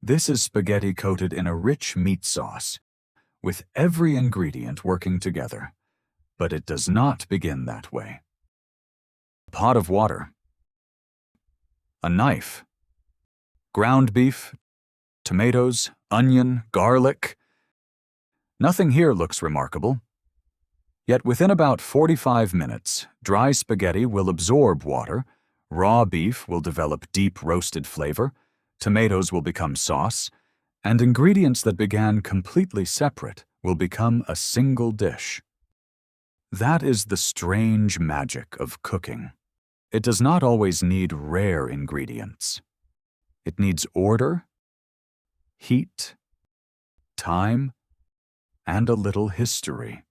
This is spaghetti coated in a rich meat sauce, with every ingredient working together. But it does not begin that way. A pot of water, a knife, ground beef, tomatoes, onion, garlic. Nothing here looks remarkable. Yet within about 45 minutes, dry spaghetti will absorb water, raw beef will develop deep roasted flavor, tomatoes will become sauce, and ingredients that began completely separate will become a single dish. That is the strange magic of cooking. It does not always need rare ingredients. It needs order, heat, time, and a little history.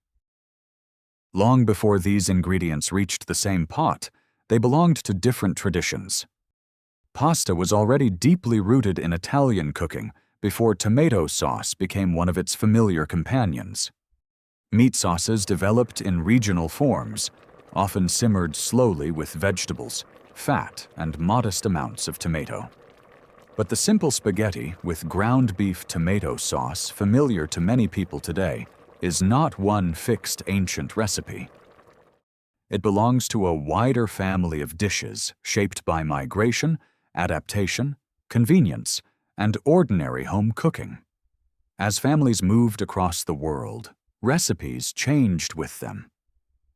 Long before these ingredients reached the same pot, they belonged to different traditions. Pasta was already deeply rooted in Italian cooking before tomato sauce became one of its familiar companions. Meat sauces developed in regional forms, often simmered slowly with vegetables, fat, and modest amounts of tomato. But the simple spaghetti with ground beef tomato sauce, familiar to many people today, is not one fixed ancient recipe. It belongs to a wider family of dishes shaped by migration, adaptation, convenience, and ordinary home cooking. As families moved across the world, recipes changed with them.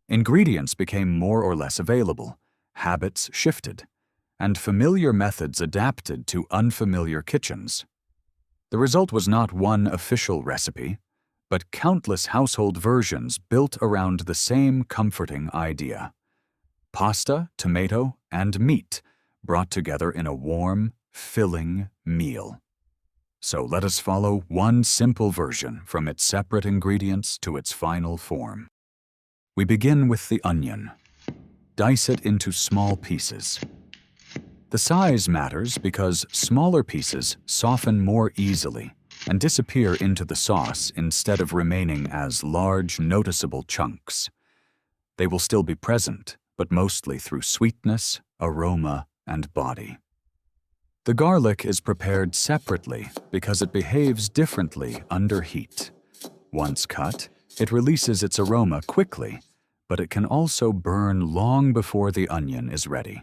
Ingredients became more or less available, habits shifted, and familiar methods adapted to unfamiliar kitchens. The result was not one official recipe, but countless household versions built around the same comforting idea: pasta, tomato, and meat brought together in a warm, filling meal. So let us follow one simple version from its separate ingredients to its final form. We begin with the onion. Dice it into small pieces. The size matters because smaller pieces soften more easily and disappear into the sauce instead of remaining as large, noticeable chunks. They will still be present, but mostly through sweetness, aroma, and body. The garlic is prepared separately because it behaves differently under heat. Once cut, it releases its aroma quickly, but it can also burn long before the onion is ready.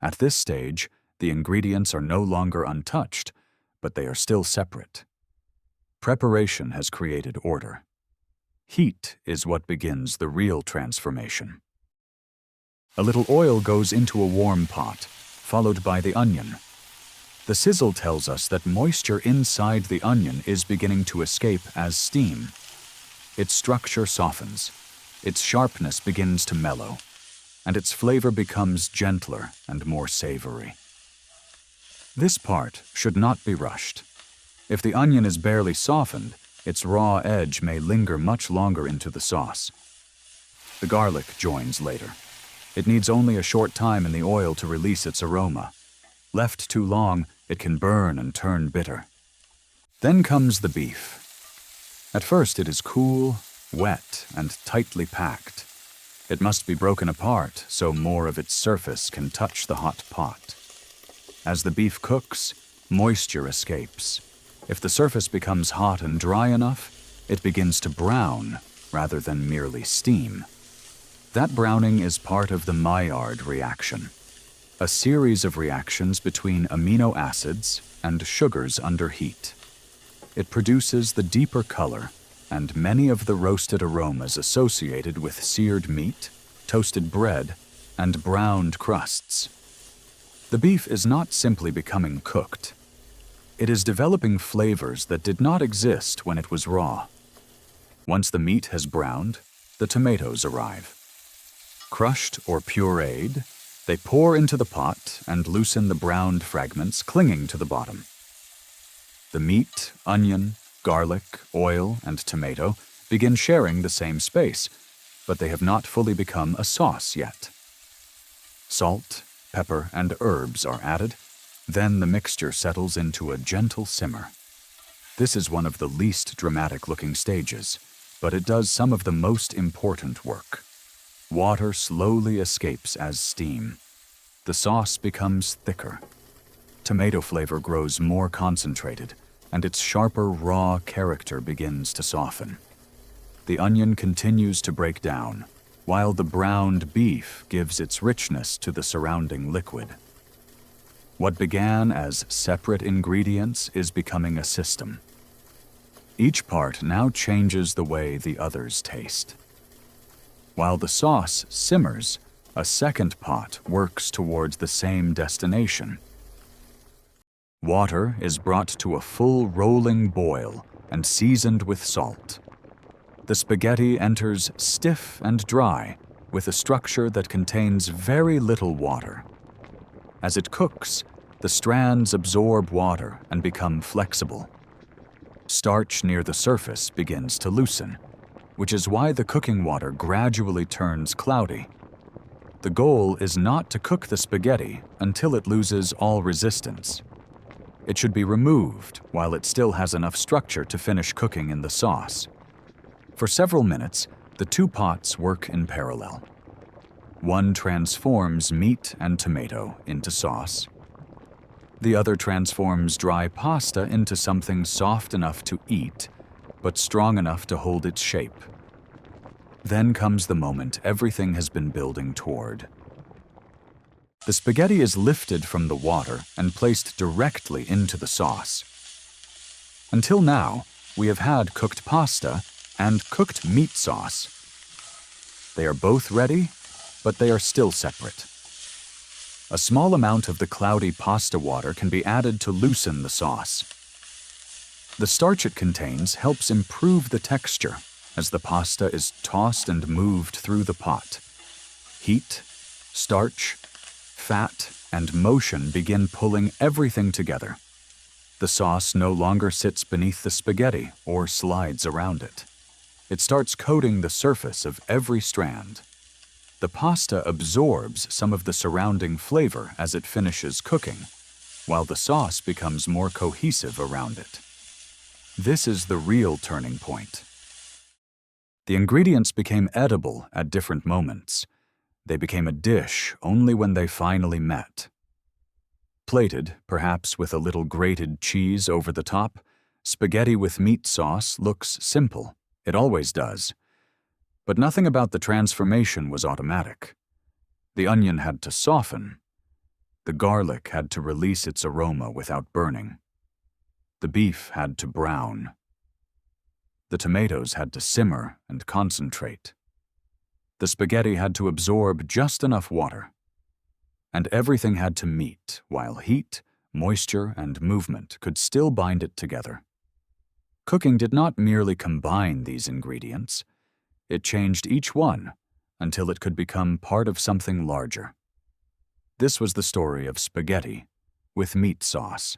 At this stage, the ingredients are no longer untouched, but they are still separate. Preparation has created order. Heat is what begins the real transformation. A little oil goes into a warm pot, followed by the onion. The sizzle tells us that moisture inside the onion is beginning to escape as steam. Its structure softens, its sharpness begins to mellow, and its flavor becomes gentler and more savory. This part should not be rushed. If the onion is barely softened, its raw edge may linger much longer into the sauce. The garlic joins later. It needs only a short time in the oil to release its aroma. Left too long, it can burn and turn bitter. Then comes the beef. At first it is cool, wet, and tightly packed. It must be broken apart so more of its surface can touch the hot pot. As the beef cooks, moisture escapes. If the surface becomes hot and dry enough, it begins to brown rather than merely steam. That browning is part of the Maillard reaction, a series of reactions between amino acids and sugars under heat. It produces the deeper color and many of the roasted aromas associated with seared meat, toasted bread, and browned crusts. The beef is not simply becoming cooked. It is developing flavors that did not exist when it was raw. Once the meat has browned, the tomatoes arrive. Crushed or pureed, they pour into the pot and loosen the browned fragments clinging to the bottom. The meat, onion, garlic, oil, and tomato begin sharing the same space, but they have not fully become a sauce yet. Salt, pepper, and herbs are added. Then the mixture settles into a gentle simmer. This is one of the least dramatic-looking stages, but it does some of the most important work. Water slowly escapes as steam. The sauce becomes thicker. Tomato flavor grows more concentrated, and its sharper, raw character begins to soften. The onion continues to break down, while the browned beef gives its richness to the surrounding liquid. What began as separate ingredients is becoming a system. Each part now changes the way the others taste. While the sauce simmers, a second pot works towards the same destination. Water is brought to a full rolling boil and seasoned with salt. The spaghetti enters stiff and dry, with a structure that contains very little water. As it cooks, the strands absorb water and become flexible. Starch near the surface begins to loosen, which is why the cooking water gradually turns cloudy. The goal is not to cook the spaghetti until it loses all resistance. It should be removed while it still has enough structure to finish cooking in the sauce. For several minutes, the two pots work in parallel. One transforms meat and tomato into sauce. The other transforms dry pasta into something soft enough to eat, but strong enough to hold its shape. Then comes the moment everything has been building toward. The spaghetti is lifted from the water and placed directly into the sauce. Until now, we have had cooked pasta and cooked meat sauce. They are both ready, but they are still separate. A small amount of the cloudy pasta water can be added to loosen the sauce. The starch it contains helps improve the texture as the pasta is tossed and moved through the pot. Heat, starch, fat, and motion begin pulling everything together. The sauce no longer sits beneath the spaghetti or slides around it. It starts coating the surface of every strand. The pasta absorbs some of the surrounding flavor as it finishes cooking, while the sauce becomes more cohesive around it. This is the real turning point. The ingredients became edible at different moments. They became a dish only when they finally met. Plated, perhaps with a little grated cheese over the top, spaghetti with meat sauce looks simple. It always does. But nothing about the transformation was automatic. The onion had to soften. The garlic had to release its aroma without burning. The beef had to brown. The tomatoes had to simmer and concentrate. The spaghetti had to absorb just enough water. And everything had to meet, while heat, moisture, and movement could still bind it together. Cooking did not merely combine these ingredients. It changed each one until it could become part of something larger. This was the story of spaghetti with meat sauce.